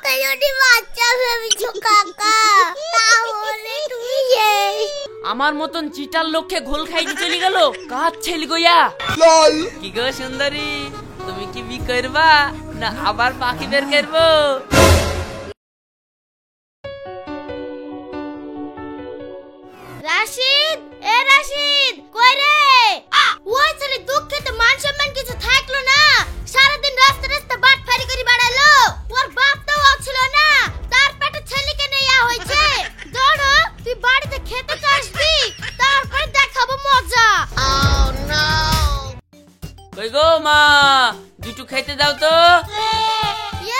আমাকে যদি বাচ্চা ভেবেছো কাকা, তাহলে তুমি আমার মতন চিটার লোককে ঘোল খাইতে চলে গেল কাজ ছেলে গইয়া। কি গো সুন্দরী, তুমি কি বি করবা না আবার পাখি বের করবো? রাশিদ, এ রাশিদ, কই রে? ওই ছেলে দুঃখে তো মান সম্মান কিছু থাকলো না, সারাদিন রাস্তা রাস্তা বাটফারি করে বেড়ালো। ওর বাপটাও ছিল না, তার পেটে ছেলেকে নিয়ে হয়েছে। ধরো তুই বাড়িতে খেতে আসবি, তারপর দেখাবো মজা। কই গো মা, দুটো খেতে দাও তো।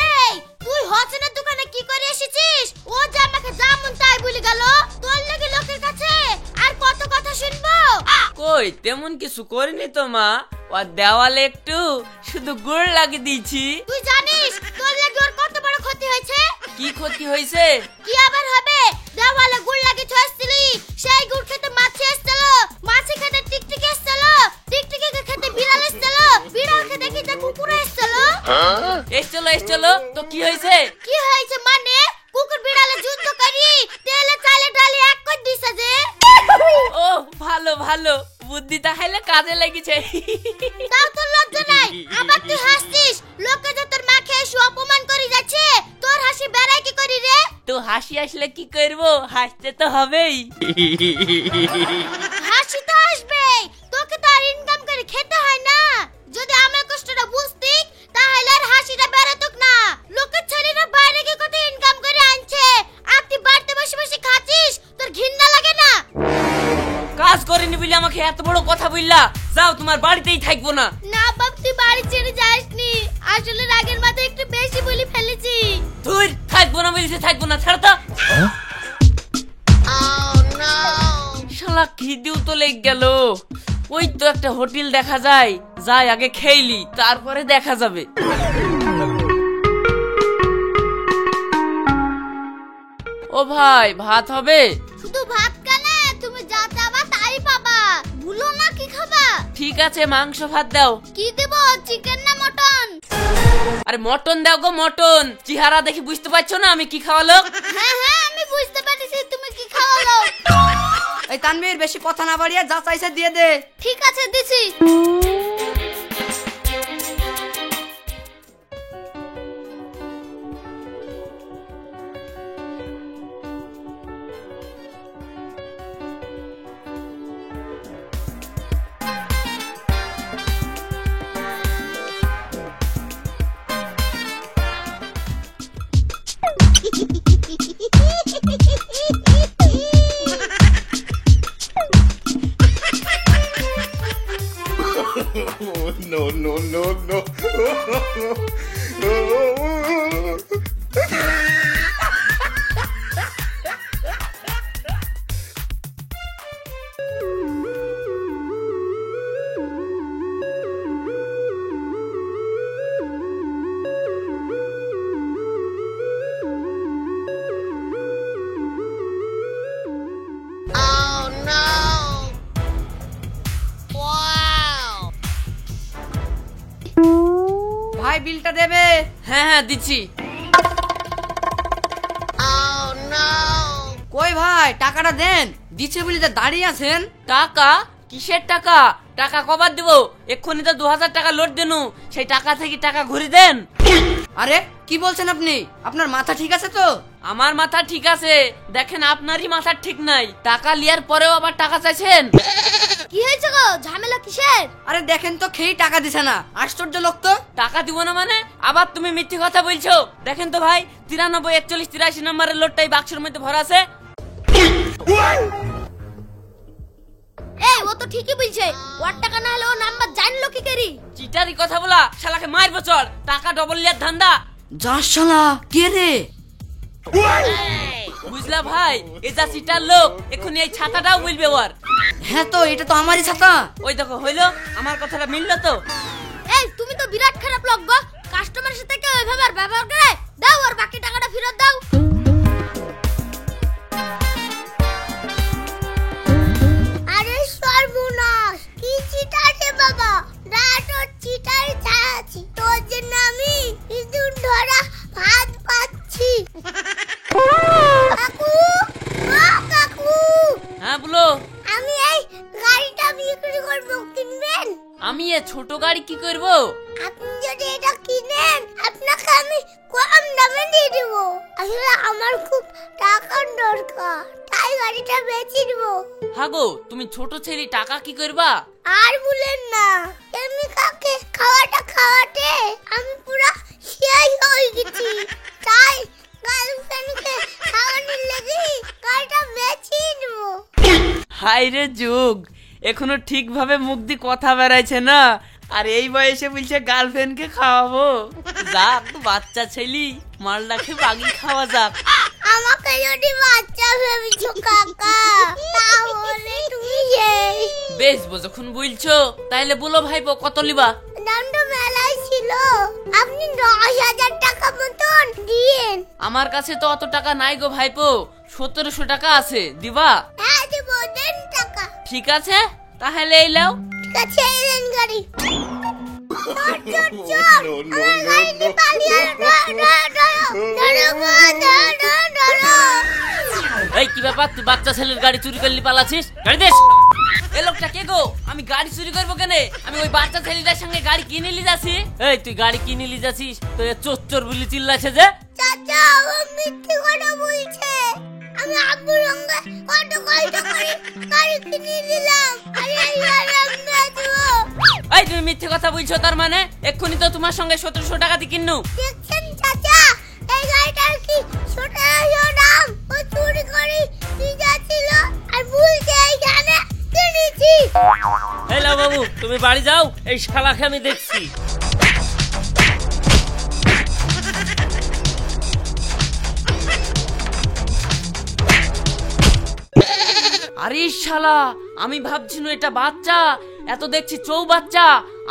এই তুই হোসেনের দোকানে কি করে এসেছিস? ও যে আমাকে যেমন তাই বলে গেল, তোর লাগি লোকের কাছে আর কত কথা শুনবো? কই তেমন কিছু করিনি তো মা, ও দেওয়ালে একটু শুধু গুড় লাগিয়ে দিয়েছি। তুই জানিস তোর লাগি ওর কত বড় ক্ষতি হয়েছে? কি ক্ষতি হয়েছে? কি আবার হবে? দেওয়ালে গুড় লাগিয়ে ছড়াচ্ছিলি, সেই গুড় খেতে মাছি এসেছিল, মাছি খেতে টিকটিকি এসেছিল, টিকটিকিকে খেতে বিড়াল এসেছিল, বিড়ালকে দেখি তা কুকুর এসেছিল। এসছিল তো কি হয়েছে? কি হয়েছে মানে? কুকুর বিড়ালে যুদ্ধ করি তেলে চালে ডালে এক করে দিছে যে। ও ভালো ভালো, বুদ্ধিটা খাইলে কাজে লেগেছে। তাও তোর লজ্জা নাই? আবার তুই হাসছিস, লোকে যে তোর মাকে এসে অপমান করে যাচ্ছে, তোর হাসি বেড়ায় কি করি রে? তো হাসি আসলে কি করবো, হাসতে তো হবেই। হাসি তো আসবেই, তোকে তো আর ইনকাম করে খেতে হয় না। যদি আমার কষ্টটা বুঝতি তাহলে আর হাসিটা বেরোতক না। লোকের ছেলেরা বাইরে গিয়ে কত ইনকাম করে আনছে, আর তুই বাড়িতে বসে বসে খাচ্ছিস, তোর ঘৃণা লাগে না? কাজ করেনি বলে আমাকে এত বড় কথা বললা, যাও তোমার বাড়িতেই থাকবো না। না বাপ, তুই বাড়ি ছেড়ে যাসনি, আসলে রাগের মাথায় একটু বেশি বলে ফেলেছি। তুই থাকবো না বলছে, থাকবো না, ছাড় তো। শালা খিদেও তো লেগে গেল। ওই তো একটা হোটেল দেখা যায়, যাই আগে খেইলি তারপরে দেখা যাবে। ও ভাই, ভাত হবে? শুধু ভাত কেন, তুমি যা চাবা তাই পাবা, ভুলো না কি খাবা। ঠিক আছে, মাংস ভাত দাও। কি দেব, চিকেন না মটন? আরে মটন দাও গো, মটন। চেহারা দেখি বুঝতে পারছো না আমি কি খাওয়ালো? হ্যাঁ হ্যাঁ, আমি বুঝতে পারছি তুমি কি খাওয়ালো। এই তানভীর, বেশি কথা না বাড়িয়ে যা চাইছে দিয়ে দে। ঠিক আছে, দিছি। No, no, no, no. ভাই বিলটা দেবে? হ্যাঁ হ্যাঁ দিচ্ছি। কই ভাই, টাকাটা দেন। দিচ্ছে বলে যা দাঁড়িয়ে আছেন। টাকা? কিসের টাকা? টাকা কবার দেবো? এক্ষুনি তো 2000 টাকা লোড দেনু, সেই টাকা থেকে টাকা ঘুরি দেন। আরে কি বলছেন আপনি? আপনার মাথা ঠিক আছে তো? আমার মাথা ঠিক আছে, দেখেন আপনারই মাথা ঠিক নাই। টাকা লিয়ার পরেও আবার টাকা চাইছেন। কি হয়েছে গো, ঝামেলা কিসের? আরে দেখেন তো, খেয়ে টাকা দিছে না, আশ্চর্য লোক তো। টাকা দিব না মানে? আবার তুমি মিথ্যে কথা বলছো। দেখেন তো ভাই, 93, 41, 83 নম্বরের লোডটাই বাক্সের মধ্যে ভরা আছে। এই ও তো ঠিকই বলছে, ওর টাকা না হলে ও নাম্বার জানলো কি করি? চিটারি কথা বলা, শালাকে মারবো চল। টাকা ডবল লিয়ার ধান্দা। যা শালা, কে রে? বুঝলা ভাই, এ যা চিটার লোক, এক্ষুনি এই ছাতাটাও বলবে ওর। হ্যাঁ তো, এটা তো আমারই ছাতা। ওই দেখো, হইলো, আমার কথাটা মিললো তো। এই তুমি তো বিরাট খারাপ লোক গো, কাস্টমারের সাথে কেউ এভাবে আর ব্যবহার করে? দাও ওর বাকি টাকাটা ফেরত দাও। আরে সর্বনাশ, কি চিটার রে বাবা, রাত চিটার ছাড়াছি, তোর জন্য আমি ইঁদুর ধরা ভাত পাচ্ছি। আসলে আমার খুব টাকার দরকার, তাই গাড়িটা বেচে দেবো। হাগো তুমি ছোট ছেলে, টাকা কি করবা? আর বলেন না, এমনি কাকে খাওয়াতে আমি পুরো শেষ হয়ে গেছি, তাই গার্লফ্রেন্ডকে খাওয়ানোর লেগে গাড়িটা বেচে দেবো। হাই রে যুগ, এখনো ঠিকভাবে মুখ দিয়ে কথা বেরাইছে না, আর এই বয়সে বলছে গার্লফ্রেন্ডকে খাওয়াবো। যাক, বাচ্চা ছেলি, মালটাকে বাগি খাওয়া যাক। আমাকে যদি বাচ্চা ভেবেছো কাকা, তাহলে তুমি সেই বেচবো যখন বলছো, তাইলে বলো ভাইপো কত লিবা? দামটা মেলায় ছিল, আপনি 10,000 টাকা মতন দিয়েন। আমার কাছে তো অত টাকা নাই গো ভাইপো, 1700 টাকা আছে, দিবা? হ্যাঁ দেব, দেন টাকা। ঠিক আছে, তাহলে এই লাও। ঠিক আছে, এলেন গাড়ি। No, no, no, এই কি ব্যাপার, তুই বাচ্চা ছেলের গাড়ি চুরি করলি পালাছিস? গাড়ি দে। এ লোকটা কে গো? আমি গাড়ি চুরি করবো কেন? আমি ওই বাচ্চা ছেলেটার সঙ্গে গাড়ি কিনে লি যাচ্ছি। এই তুই গাড়ি কিনে লি যাচ্ছিস তো চোর বলি চিল্লাছে যে? চাচা, ও মিথ্যে কথা বলছে। আমি আব্বুর সঙ্গে কত কষ্ট করে গাড়ি কিনে দিলাম, আরে আমি বেচবো। এই তুমি মিথ্যে কথা বলছো তার মানে? এক্ষুনি তো তোমার সঙ্গে 1700 টাকা দিয়ে কিননু। দেখছেন চাচা, এই গাড়িটার কি 1700 দাম? ও চুরি করে নিয়ে যাচ্ছিল আর বলছে এইখানে কিনেছি। হ্যালো বাবু, তুমি বাড়ি যাও, এই শালাকে আমি দেখছি। আরে শালা, আমি ভাবছি না এটা বাচ্চা, এত দেখছি চৌ বাচ্চা।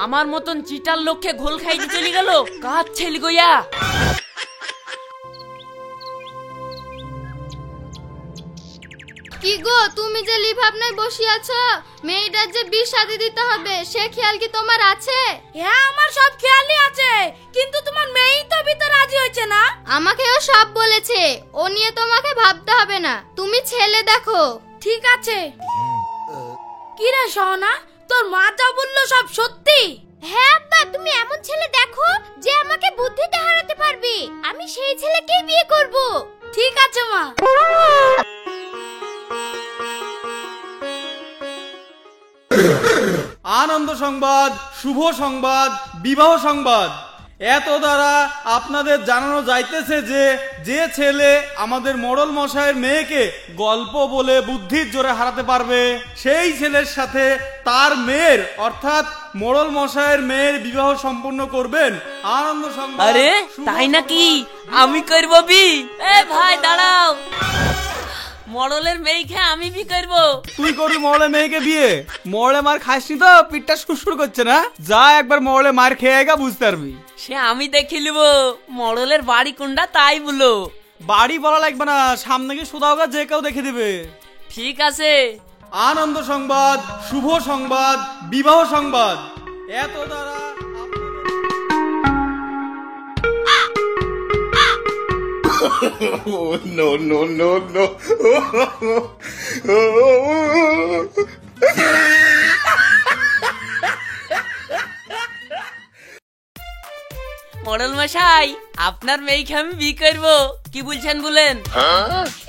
আমার মতন চিটার লোককে ঘোল খাইতে চলে গেল। কাজ ছেলে গইয়া। কি গো, তুমি যে লি ভাবনায় বসে আছো, মেয়েটার যে বিষ শাদি দিতে হবে, সে খেয়াল কি তোমার আছে? হ্যাঁ, আমার সব খেয়ালই আছে, কিন্তু তোমার মেয়েই তো ভিতরে রাজি হয়েছে না। আমাকেও সব বলেছে, ও নিয়ে তোমাকে ভাবতে হবে না, তুমি ছেলে দেখো। ঠিক আছে। কি রে সোনা, তোর মা যা বললো সব সত্যি? হ্যাঁ আব্বা, তুমি এমন ছেলে দেখো যে আমাকে বুদ্ধিতে হারাতে পারবে, আমি সেই ছেলেকেই বিয়ে করব। ঠিক আছে মা। আনন্দ সংবাদ, শুভ সংবাদ, বিবাহ সংবাদ। এত দ্বারা আপনাদের জানানো যাইতেছে যে যে ছেলে আমাদের মোড়ল মশাইয়ের মেয়েকে গল্প বলে বুদ্ধির জোরে হারাতে পারবে, সেই ছেলের সাথে তার মেয়ের অর্থাৎ মোড়ল মশাইয়ের মেয়ের বিবাহ সম্পন্ন করবেন। আনন্দ সংবাদ। আরে শুভ তাই নাকি? সংবাদ। আমি করবো বি। এ ভাই দাঁড়াও, মডেলের মেয়েকে আমি বি করবো। তুই করবি মোড়লে মেয়েকে বিয়ে? মোড়লে মার খাসনি তো পিঠটা সুরসুর করছে না? যা একবার মোড়লে মার খেয়ে গা বুঝতে পারবি। সে আমি দেখে নিব, মডেলের বাড়ি কোনটা তাই বলো। বাড়ি বলা লাগবে না, সামনে গিয়ে সুদাওগা যে কেউ দেখে দিবে। ঠিক আছে। আনন্দ সংবাদ, শুভ সংবাদ, বিবাহ সংবাদ। এত দ্বারা Oh, no, no, no, no. Model মশাই, আপনার মেয়েকে আমি বি করবো, কি বলছেন বলেন?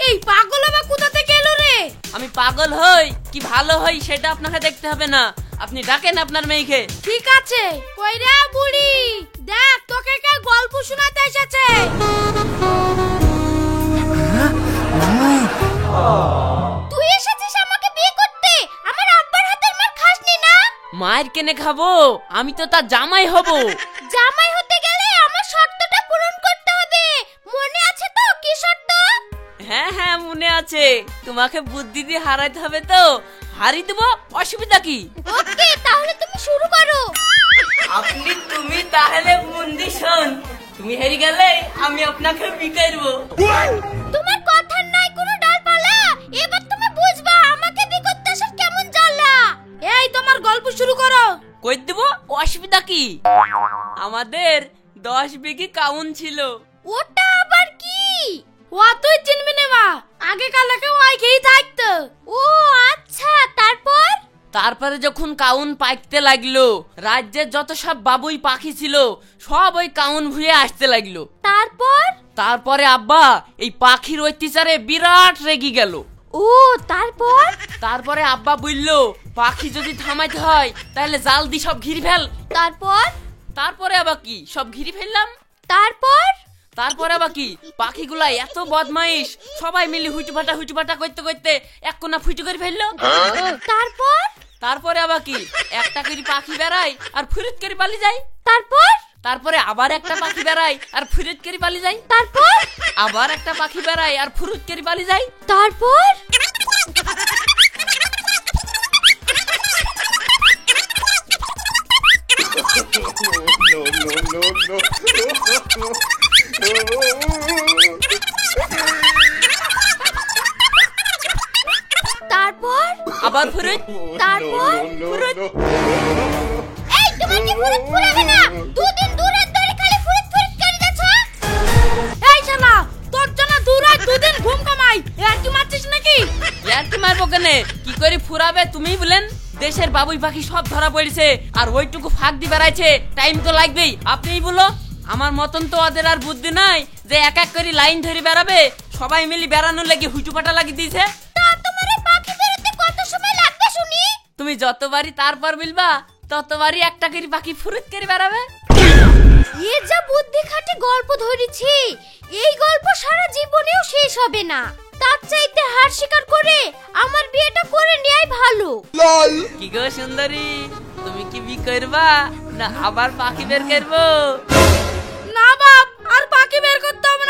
এই পাগল আবার কোথা থেকে এলো রে? আমি পাগল হই কি ভালো হই সেটা আপনাকে দেখতে হবে না, আপনি ডাকেন আপনার মেয়েকে। ঠিক আছে। কইরা বুড়ি, দেখ তোকে কে গল্প শোনাতে এসেছে। তুই এসেছিস আমাকে বিয়ে করতে, আমার আব্বার হাতের মার খাসনি না? মায়ের কেনে খাবো, আমি তো তার জামাই হব। জামাই হতে গেলে আমার শর্তটা পূরণ করতে হবে, মনে আছে তো? কি শর্ত? হ্যাঁ হ্যাঁ মনে আছে, তোমাকে বুদ্ধি দিয়ে হারাইতে হবে তো, হারি দেবো, অসুবিধা কি? ওকে, তাহলে তুমি শুরু করো। তুমি তাহলে মন্দি শোন, তুমি হেরে গেলে আমি আপনাকে বি করবো। তোমার কথার নাই কোনো ডালপালা, এবার তুমি বুঝবা আমাকে বিয়ে করতে আসার কেমন জ্বালা। এই তোমার গল্প শুরু করো। কই দেবো, অসুবিধা কি? আমাদের 10 বিঘি কাউন ছিল। ওটা আবার কি? ও তুই চিনবি না মা, আগে কালাকে ওই খেয়ে থাকতো। ও আচ্ছা, তারপর? তারপরে যখন কাউন পাইতে লাগলো, রাজ্যের যত সব বাবুই পাখি ছিল সব ওই কাউন ভুয়ে আসতে লাগলো। তারপর? তারপরে আব্বা এই পাখির অত্যাচারে বিরাট রেগে গেল। ও তারপর? তারপরে আব্বা বললো পাখি যদি থামাইতে হয় তাহলে জাল দি সব ঘিরে ফেল। তারপর? তারপরে আবার কি সব ঘিরে ফেললাম। তারপর? তারপরে আবার কি পাখিগুলা এত বদমাইশ, সবাই মিলে হুইটুপাটা করতে করতে এক কোনা ফুইটু করে ফেললো। তারপর? তারপরে আবার কি একটা করে পাখি বেড়ায় আর ফুরুত করে পালিয়ে যায়। তারপর? তারপরে আবার একটা পাখি বেড়ায় আর ফুরুত করে পালিয়ে যায়। তারপর? আবার একটা পাখি বেড়ায় আর ফুরুত করে পালিয়ে যায়। তারপর? তারপর? আবার ফুরুত। তারপর? ফুরুত। এই তোমার কি ফুরুত ফুরাবে না? দুদিন দূরে ধরে খালি ফুরুত করে যাচ্ছ। এই শালা, তোর জন্য দুরাত দুদিন ঘুম কামাই, আর কি মারছিস নাকি? ইয়ার কি মারবো কেনে? কি করে ফুরাবে তুমিই বলেন। দেশের বাবুই পাখি সব ধরা পড়েছে আর ওইটুকু ফাঁক দিয়ে বেড়াইছে, টাইম তো লাগবেই। আপনিই বলো, আমার মতন তো ওদের আর বুদ্ধি নাই যে এক এক করে লাইন ধরে বেড়াবে। সবাই মিলে বেড়ানোর লাগি হুইটুপাটা লাগিয়ে দিয়েছে। তা তোমার এই পাখি বেরোতে কত সময় লাগবে শুনি? তুমি যতবারই তারপর বলবা ততবারই একটা করে পাখি ফুরুত করে বেড়াবে। এ যা বুদ্ধি খাটে গল্প ধরেছি, এই গল্প সারা জীবনেও শেষ হবে না। তার চাইতে হার স্বীকার করে আমার বিয়েটা করে নেয়াই ভালো। কি গো সুন্দরী, তুমি কি বি করবা না আবার পাখি বের করবো? না বাপ, আর পাখি বের করতে হবে